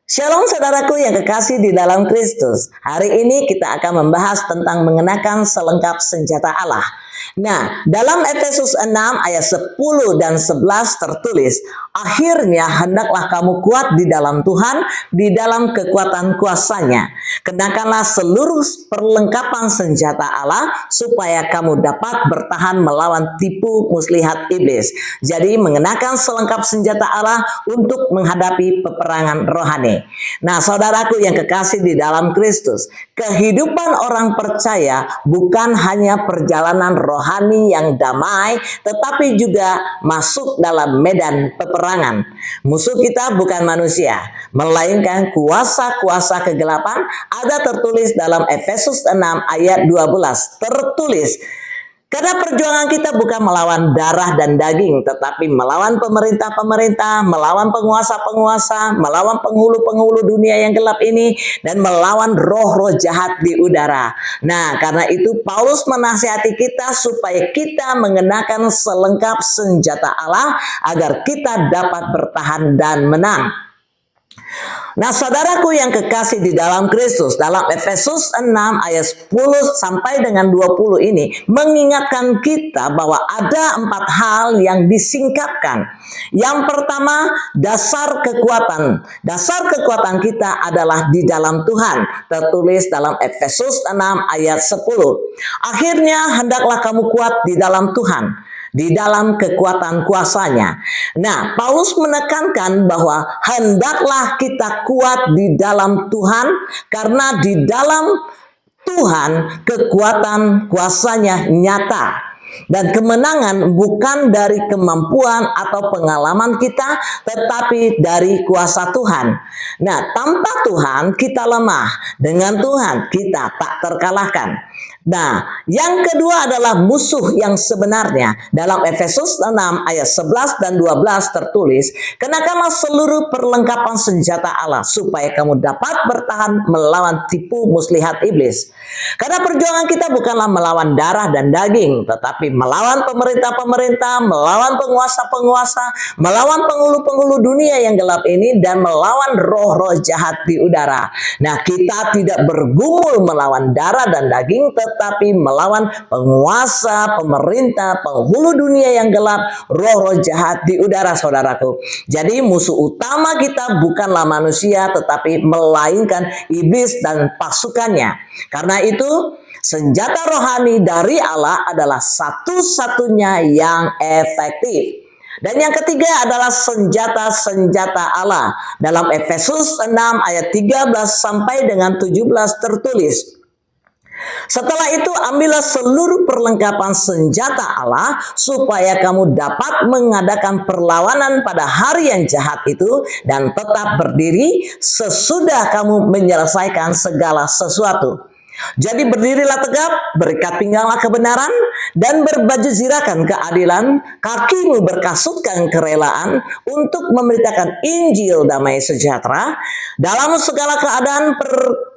Shalom saudaraku yang kekasih di dalam Kristus. Hari ini kita akan membahas tentang mengenakan selengkap senjata Allah. Nah, dalam Efesus 6 ayat 10 dan 11 tertulis, akhirnya hendaklah kamu kuat di dalam Tuhan, di dalam kekuatan kuasa-Nya. Kenakanlah seluruh perlengkapan senjata Allah supaya kamu dapat bertahan melawan tipu muslihat iblis. Jadi mengenakan selengkap senjata Allah untuk menghadapi peperangan rohani. Nah, saudaraku yang kekasih di dalam Kristus, kehidupan orang percaya bukan hanya perjalanan rohani yang damai, tetapi juga masuk dalam medan peperangan. Musuh kita bukan manusia, melainkan kuasa-kuasa kegelapan. Ada tertulis dalam Efesus 6 ayat 12, tertulis, karena perjuangan kita bukan melawan darah dan daging, tetapi melawan pemerintah-pemerintah, melawan penguasa-penguasa, melawan penghulu-penghulu dunia yang gelap ini, dan melawan roh-roh jahat di udara. Nah, karena itu Paulus menasihati kita supaya kita mengenakan selengkap senjata Allah agar kita dapat bertahan dan menang. Nah, saudaraku yang kekasih di dalam Kristus, dalam Efesus 6 ayat 10 sampai dengan 20 ini mengingatkan kita bahwa ada 4 hal yang disingkapkan. Yang pertama, dasar kekuatan. Dasar kekuatan kita adalah di dalam Tuhan. Tertulis dalam Efesus 6 ayat 10. Akhirnya hendaklah kamu kuat di dalam Tuhan, di dalam kekuatan kuasa-Nya. Nah, Paulus menekankan bahwa hendaklah kita kuat di dalam Tuhan, karena di dalam Tuhan kekuatan kuasa-Nya nyata. Dan kemenangan bukan dari kemampuan atau pengalaman kita, tetapi dari kuasa Tuhan. Nah, tanpa Tuhan kita lemah, dengan Tuhan kita tak terkalahkan. Nah, yang kedua adalah musuh yang sebenarnya. Dalam Efesus 6 ayat 11 dan 12 tertulis, kenakanlah seluruh perlengkapan senjata Allah supaya kamu dapat bertahan melawan tipu muslihat iblis. Karena perjuangan kita bukanlah melawan darah dan daging, tetapi melawan pemerintah-pemerintah, melawan penguasa-penguasa, melawan penghulu-penghulu dunia yang gelap ini, dan melawan roh-roh jahat di udara. Nah, kita tidak bergumul melawan darah dan daging, tetapi melawan penguasa, pemerintah, penghulu dunia yang gelap, roh-roh jahat di udara, saudaraku. Jadi musuh utama kita bukanlah manusia, tetapi melainkan iblis dan pasukannya. Karena itu, senjata rohani dari Allah adalah satu-satunya yang efektif. Dan yang ketiga adalah senjata-senjata Allah. Dalam Efesus 6 ayat 13 sampai dengan 17 tertulis, setelah itu ambillah seluruh perlengkapan senjata Allah supaya kamu dapat mengadakan perlawanan pada hari yang jahat itu dan tetap berdiri sesudah kamu menyelesaikan segala sesuatu. Jadi berdirilah tegap, berikat pingganglah kebenaran, dan berbaju zirahkan keadilan, kakimu berkasutkan kerelaan untuk memberitakan Injil damai sejahtera. Dalam segala keadaan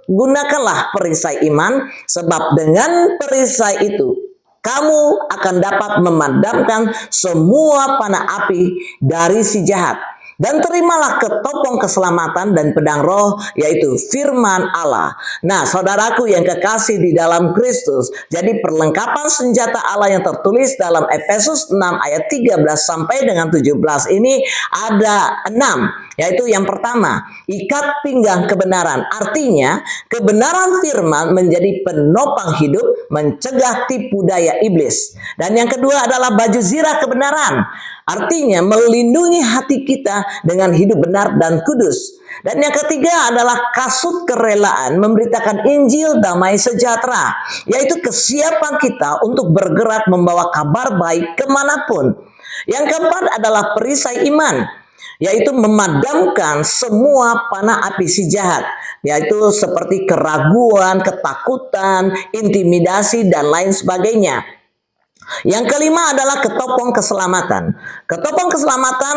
gunakanlah perisai iman, sebab dengan perisai itu kamu akan dapat memadamkan semua panah api dari si jahat. Dan terimalah ketopong keselamatan dan pedang roh, yaitu firman Allah. Nah, saudaraku yang kekasih di dalam Kristus, jadi perlengkapan senjata Allah yang tertulis dalam Efesus 6 ayat 13 sampai dengan 17 ini ada 6. Yaitu yang pertama, ikat pinggang kebenaran. Artinya, kebenaran firman menjadi penopang hidup, mencegah tipu daya iblis. Dan yang kedua adalah baju zirah kebenaran. Artinya melindungi hati kita dengan hidup benar dan kudus. Dan yang ketiga adalah kasut kerelaan, memberitakan Injil damai sejahtera, yaitu kesiapan kita untuk bergerak membawa kabar baik kemanapun. Yang keempat adalah perisai iman, yaitu memadamkan semua panah api si jahat, yaitu seperti keraguan, ketakutan, intimidasi, dan lain sebagainya. Yang kelima adalah ketopong keselamatan. Ketopong keselamatan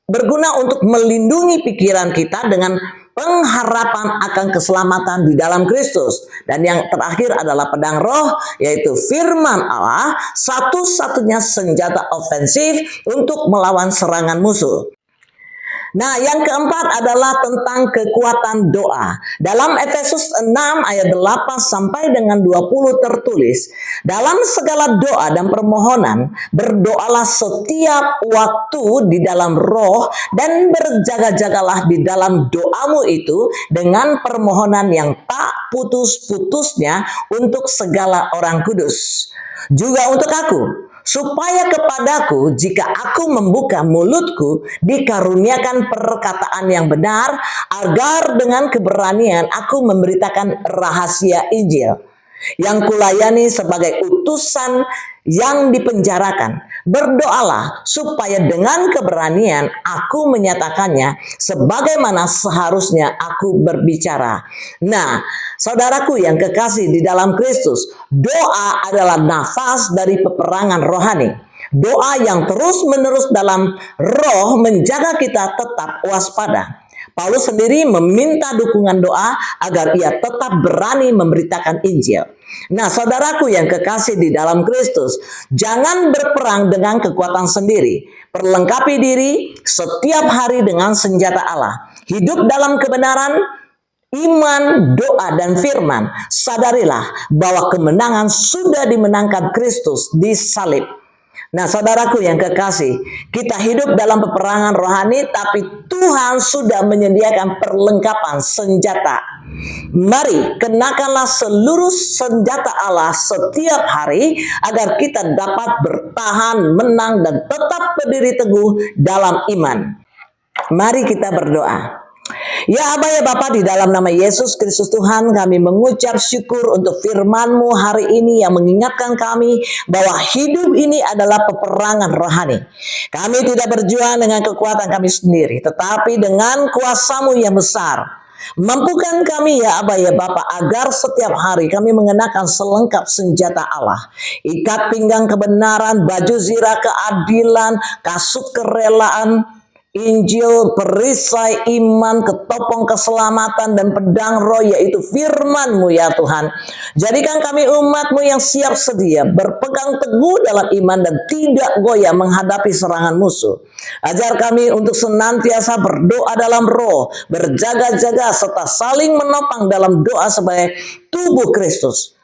berguna untuk melindungi pikiran kita dengan pengharapan akan keselamatan di dalam Kristus. Dan yang terakhir adalah pedang roh, yaitu firman Allah, satu-satunya senjata ofensif untuk melawan serangan musuh. Nah, yang keempat adalah tentang kekuatan doa. Dalam Efesus 6 ayat 8 sampai dengan 20 tertulis, dalam segala doa dan permohonan, berdoalah setiap waktu di dalam roh dan berjaga-jagalah di dalam doamu itu dengan permohonan yang tak putus-putusnya untuk segala orang kudus. Juga untuk aku, supaya kepadaku jika aku membuka mulutku dikaruniakan perkataan yang benar, agar dengan keberanian aku memberitakan rahasia Injil yang kulayani sebagai utusan yang dipenjarakan. Berdoalah supaya dengan keberanian aku menyatakannya sebagaimana seharusnya aku berbicara. Nah, saudaraku yang kekasih di dalam Kristus, doa adalah nafas dari peperangan rohani. Doa yang terus-menerus dalam roh menjaga kita tetap waspada. Paulus sendiri meminta dukungan doa agar ia tetap berani memberitakan Injil. Nah, saudaraku yang kekasih di dalam Kristus, jangan berperang dengan kekuatan sendiri. Perlengkapi diri setiap hari dengan senjata Allah. Hidup dalam kebenaran, iman, doa, dan firman. Sadarilah bahwa kemenangan sudah dimenangkan Kristus di salib. Nah, saudaraku yang kekasih, kita hidup dalam peperangan rohani, tapi Tuhan sudah menyediakan perlengkapan senjata. Mari kenakanlah seluruh senjata Allah setiap hari agar kita dapat bertahan, menang, dan tetap berdiri teguh dalam iman. Mari kita berdoa. Ya Aba ya Bapa, di dalam nama Yesus Kristus Tuhan, kami mengucap syukur untuk firman-Mu hari ini yang mengingatkan kami bahwa hidup ini adalah peperangan rohani. Kami tidak berjuang dengan kekuatan kami sendiri, tetapi dengan kuasa-Mu yang besar. Mampukan kami ya Aba ya Bapa agar setiap hari kami mengenakan selengkap senjata Allah. Ikat pinggang kebenaran, baju zirah keadilan, kasut kerelaan, Injil, perisai iman, ketopong keselamatan, dan pedang roh, yaitu firman-Mu ya Tuhan. Jadikan kami umat-Mu yang siap sedia, berpegang teguh dalam iman dan tidak goyah menghadapi serangan musuh. Ajar kami untuk senantiasa berdoa dalam roh, berjaga-jaga, serta saling menopang dalam doa sebagai tubuh Kristus.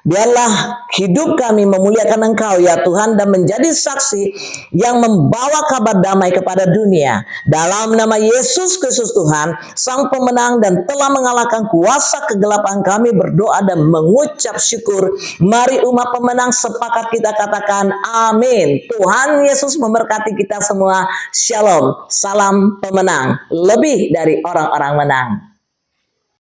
Biarlah hidup kami memuliakan Engkau ya Tuhan dan menjadi saksi yang membawa kabar damai kepada dunia. Dalam nama Yesus Kristus Tuhan, Sang Pemenang dan telah mengalahkan kuasa kegelapan, kami berdoa dan mengucap syukur. Mari umat pemenang sepakat kita katakan amin. Tuhan Yesus memberkati kita semua. Shalom, salam pemenang, lebih dari orang-orang menang.